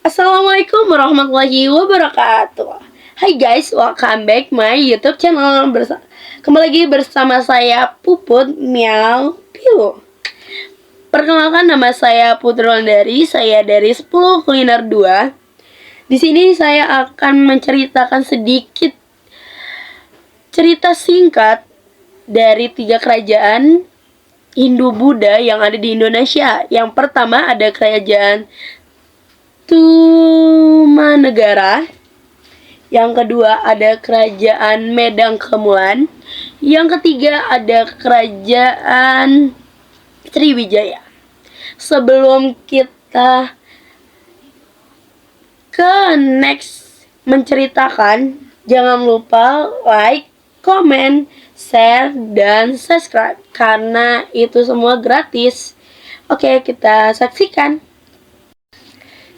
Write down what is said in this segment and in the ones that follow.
Assalamualaikum warahmatullahi wabarakatuh. Hai guys, welcome back my YouTube channel. Kembali lagi bersama saya Puput Miau Piu. Perkenalkan, nama saya Putri Wulandari. Saya dari 10 Kuliner 2. Di sini saya akan menceritakan sedikit cerita singkat dari 3 kerajaan Hindu-Buddha yang ada di Indonesia. Yang pertama ada kerajaan Tumanegara. Yang kedua ada kerajaan Medang Kemulan. Yang ketiga ada kerajaan Sriwijaya. Sebelum kita ke next menceritakan, jangan lupa like, comment, share, dan subscribe karena itu semua gratis. Oke, kita saksikan.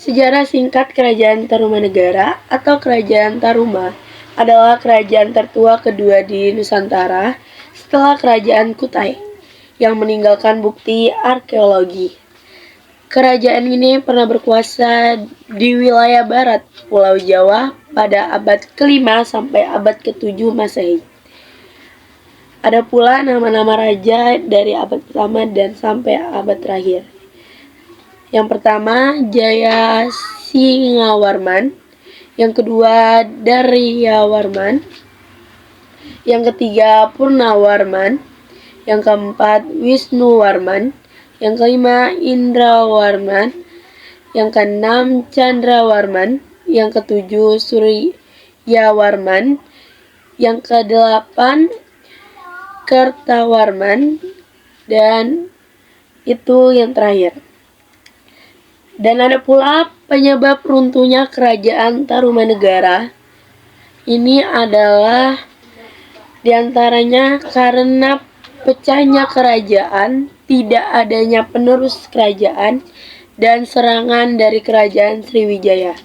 Sejarah singkat Kerajaan Tarumanegara atau Kerajaan Taruma adalah kerajaan tertua kedua di Nusantara setelah Kerajaan Kutai yang meninggalkan bukti arkeologi. Kerajaan ini pernah berkuasa di wilayah barat Pulau Jawa pada abad ke-5 sampai abad ke-7 Masehi. Ada pula nama-nama raja dari abad pertama dan sampai abad terakhir. Yang pertama Jaya Singawarman, yang kedua Daryawarman, yang ketiga Purnawarman, yang keempat Wisnuwarman, yang kelima Indrawarman, yang keenam Chandrawarman, yang ketujuh Suryawarman, yang kedelapan Kertawarman, dan itu yang terakhir. Dan ada pula penyebab runtuhnya kerajaan Tarumanegara. Ini adalah diantaranya karena pecahnya kerajaan, tidak adanya penerus kerajaan, dan serangan dari kerajaan Sriwijaya.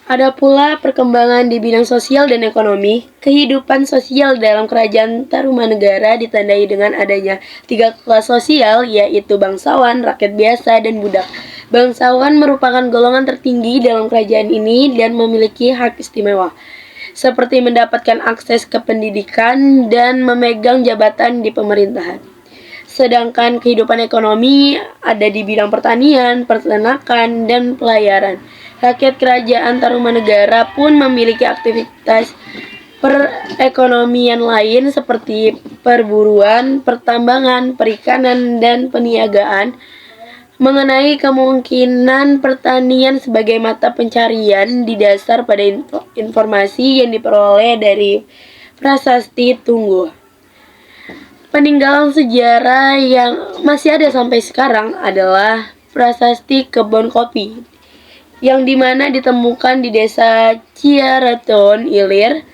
Ada pula perkembangan di bidang sosial dan ekonomi. Kehidupan sosial dalam kerajaan Tarumanegara ditandai dengan adanya 3 kelas sosial, yaitu bangsawan, rakyat biasa, dan budak. Bangsawan merupakan golongan tertinggi dalam kerajaan ini dan memiliki hak istimewa, seperti mendapatkan akses ke pendidikan dan memegang jabatan di pemerintahan. Sedangkan kehidupan ekonomi ada di bidang pertanian, peternakan, dan pelayaran. Rakyat kerajaan Tarumanegara pun memiliki aktivitas perekonomian lain seperti perburuan, pertambangan, perikanan, dan peniagaan. Mengenai kemungkinan pertanian sebagai mata pencarian didasar pada informasi yang diperoleh dari prasasti Tunggu. Peninggalan sejarah yang masih ada sampai sekarang adalah prasasti Kebon Kopi, yang dimana ditemukan di desa Ciaraton Ilir,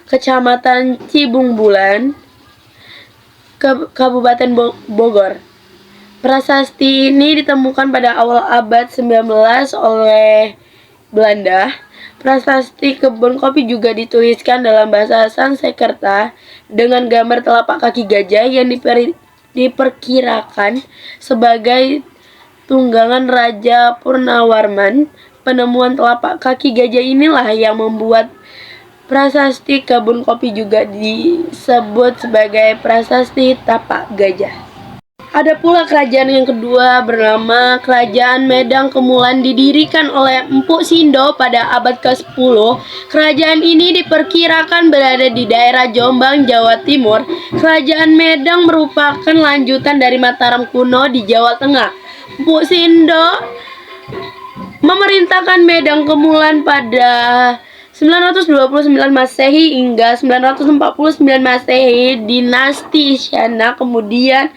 kecamatan Cibungbulan, Kabupaten Bogor. Prasasti ini ditemukan pada awal abad 19 oleh Belanda. Prasasti Kebon Kopi juga dituliskan dalam bahasa Sanskerta dengan gambar telapak kaki gajah yang diperkirakan sebagai tunggangan Raja Purnawarman. Penemuan telapak kaki gajah inilah yang membuat prasasti Kebun Kopi juga disebut sebagai prasasti tapak gajah. Ada pula kerajaan yang kedua bernama Kerajaan Medang Kemulan, didirikan oleh Empu Sindo pada abad ke-10. Kerajaan ini diperkirakan berada di daerah Jombang, Jawa Timur. Kerajaan Medang merupakan lanjutan dari Mataram kuno di Jawa Tengah. Empu Sindo memerintahkan Medang Kemulan pada 929 Masehi hingga 949 Masehi. Dinasti Isyana kemudian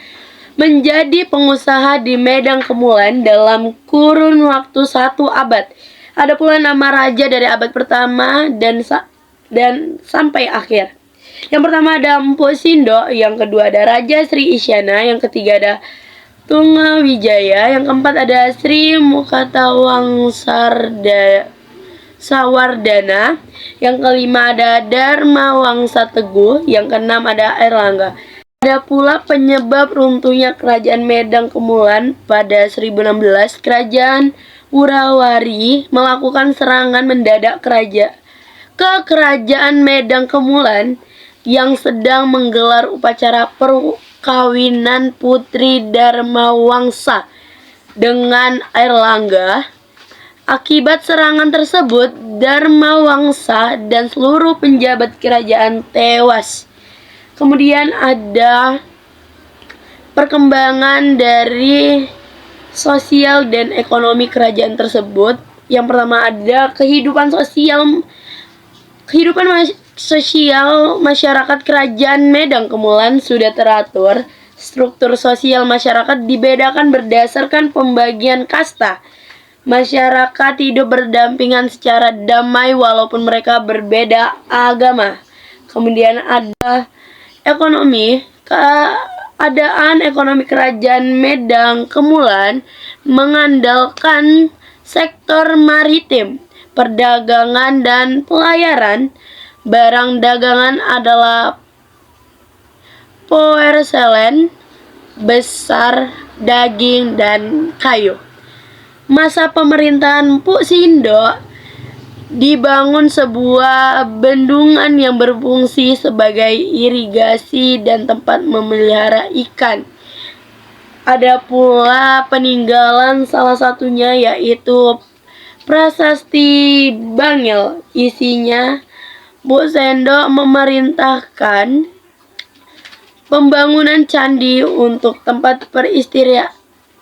menjadi pengusaha di Medang Kemulan dalam kurun waktu 1 abad. Ada pula nama raja dari abad pertama dan sampai akhir. Yang pertama ada Empu Sindo, yang kedua ada Raja Sri Isyana, yang ketiga ada Tunggawijaya, yang keempat ada Sri Sawardana, yang kelima ada Dharma Wangsa Teguh, yang keenam ada Airlangga. Ada pula penyebab runtuhnya kerajaan Medang Kemulan pada 1016. Kerajaan Urawari melakukan serangan mendadak ke kerajaan Medang Kemulan yang sedang menggelar upacara perkawinan Putri Dharmawangsa dengan Airlangga. Akibat serangan tersebut, Dharmawangsa dan seluruh penjabat kerajaan tewas. Kemudian ada perkembangan dari sosial dan ekonomi kerajaan tersebut. Yang pertama ada kehidupan sosial masyarakat kerajaan Medang Kemulan sudah teratur. Struktur sosial masyarakat dibedakan berdasarkan pembagian kasta. Masyarakat hidup berdampingan secara damai walaupun mereka berbeda agama. Kemudian ada ekonomi. Keadaan ekonomi kerajaan Medang Kemulan mengandalkan sektor maritim, perdagangan dan pelayaran. Barang dagangan adalah porselen, besar, daging, dan kayu. Masa pemerintahan Pu Sindo dibangun sebuah bendungan yang berfungsi sebagai irigasi dan tempat memelihara ikan. Ada pula peninggalan, salah satunya yaitu Prasasti Bangil. Isinya Pu Sindo memerintahkan pembangunan candi untuk tempat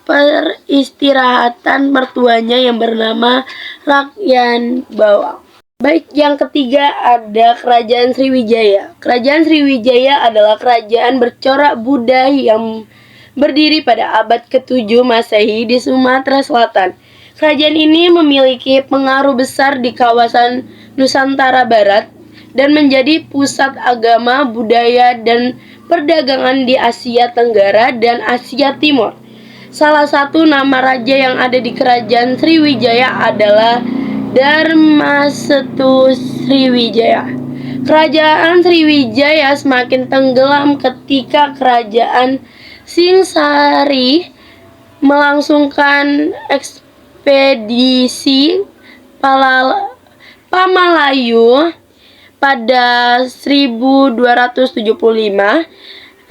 peristirahatan mertuanya yang bernama Rakyan Bawang. Baik, yang ketiga ada Kerajaan Sriwijaya. Kerajaan Sriwijaya adalah kerajaan bercorak Buddha yang berdiri pada abad ke-7 Masehi di Sumatera Selatan. Kerajaan ini memiliki pengaruh besar di kawasan Nusantara Barat dan menjadi pusat agama, budaya, dan perdagangan di Asia Tenggara dan Asia Timur. Salah satu nama raja yang ada di Kerajaan Sriwijaya adalah Dharmasetu Sriwijaya. Kerajaan Sriwijaya semakin tenggelam ketika Kerajaan Singsari melangsungkan ekspedisi Pamalayu pada 1275.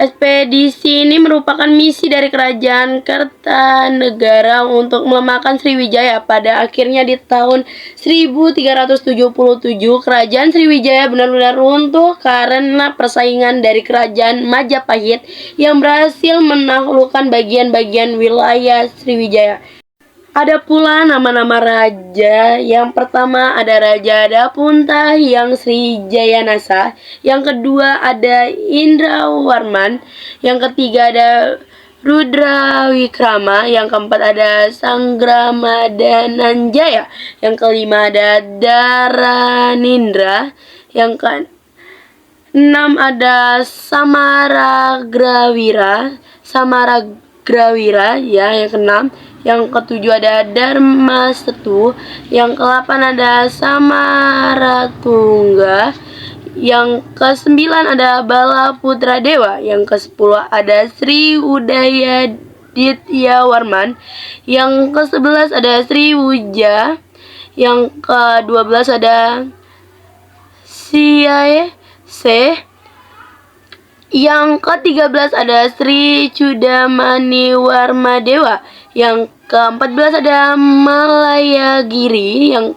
Ekspedisi ini merupakan misi dari Kerajaan Kertanegara untuk melemahkan Sriwijaya. Pada akhirnya di tahun 1377, Kerajaan Sriwijaya benar-benar runtuh karena persaingan dari Kerajaan Majapahit yang berhasil menaklukkan bagian-bagian wilayah Sriwijaya. Ada pula nama-nama raja. Yang pertama ada Raja Dapunta yang Srijayanasa. Yang kedua ada Indrawarman. Yang ketiga ada Rudrawikrama. Yang keempat ada Sangramadananjaya. Yang kelima ada Dharanindra. Yang keenam ada Samaragrawira ya, yang keenam. Yang ketujuh ada Dharmasetu. Yang ke-8 ada Samaratungga. Yang ke-9 ada Bala Putra Dewa. Yang ke-10 ada Sri Udayadityawarman. Yang ke-11 ada Sri Wuja. Yang ke-12 ada Siaese. Yang ke-13 ada Sri Chudamani Warmadewa. Yang ke-14 ada Malayagiri. Yang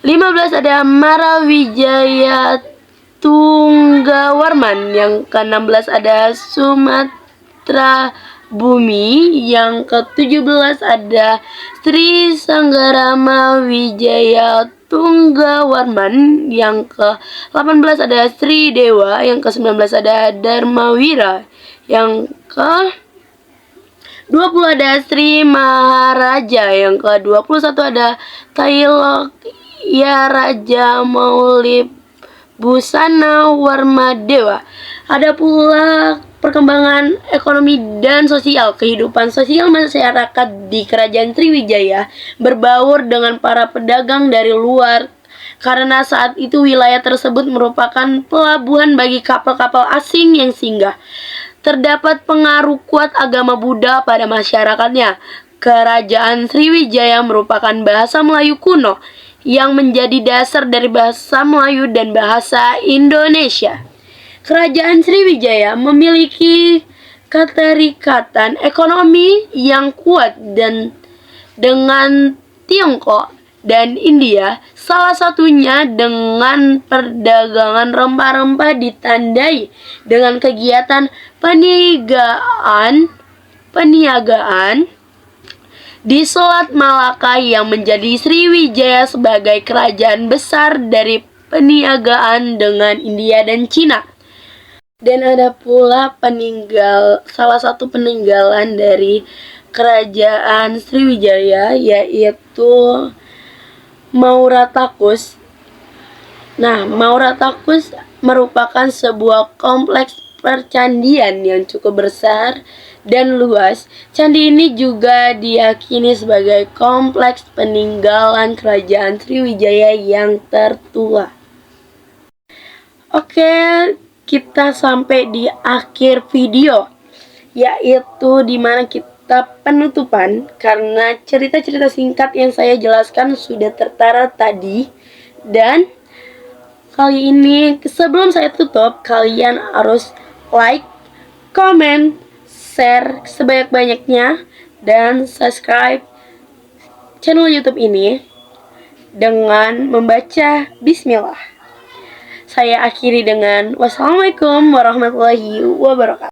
ke-15 ada Marawijaya Tunggawarman. Yang ke-16 ada Sumatra Bumi. Yang ke-17 ada Sri Sanggarama Wijaya Tunggawarman. Yang ke-18 ada Sri Dewa. Yang ke-19 ada Dharmawira. Yang ke-20 ada Sri Maharaja. Yang ke-21 ada Tailokya Raja Maulibusana Warmadewa. Ada pula perkembangan ekonomi dan sosial. Kehidupan sosial masyarakat di Kerajaan Sriwijaya berbaur dengan para pedagang dari luar, karena saat itu wilayah tersebut merupakan pelabuhan bagi kapal-kapal asing yang singgah. Terdapat pengaruh kuat agama Buddha pada masyarakatnya. Kerajaan Sriwijaya merupakan bahasa Melayu kuno yang menjadi dasar dari bahasa Melayu dan bahasa Indonesia. Kerajaan Sriwijaya memiliki keterikatan ekonomi yang kuat dan dengan Tiongkok dan India, salah satunya dengan perdagangan rempah-rempah ditandai dengan kegiatan peniagaan di Selat Malaka yang menjadi Sriwijaya sebagai kerajaan besar dari peniagaan dengan India dan Cina. Dan ada pula salah satu peninggalan dari kerajaan Sriwijaya, yaitu Mauratakus. Nah, Mauratakus merupakan sebuah kompleks percandian yang cukup besar dan luas. Candi ini juga diyakini sebagai kompleks peninggalan kerajaan Sriwijaya yang tertua. Oke, kita sampai di akhir video, yaitu dimana kita penutupan, karena cerita-cerita singkat yang saya jelaskan sudah tertara tadi. Dan kali ini sebelum saya tutup, kalian harus like, comment, share sebanyak-banyaknya, dan subscribe channel YouTube ini dengan membaca Bismillah. Saya akhiri dengan wassalamualaikum warahmatullahi wabarakatuh.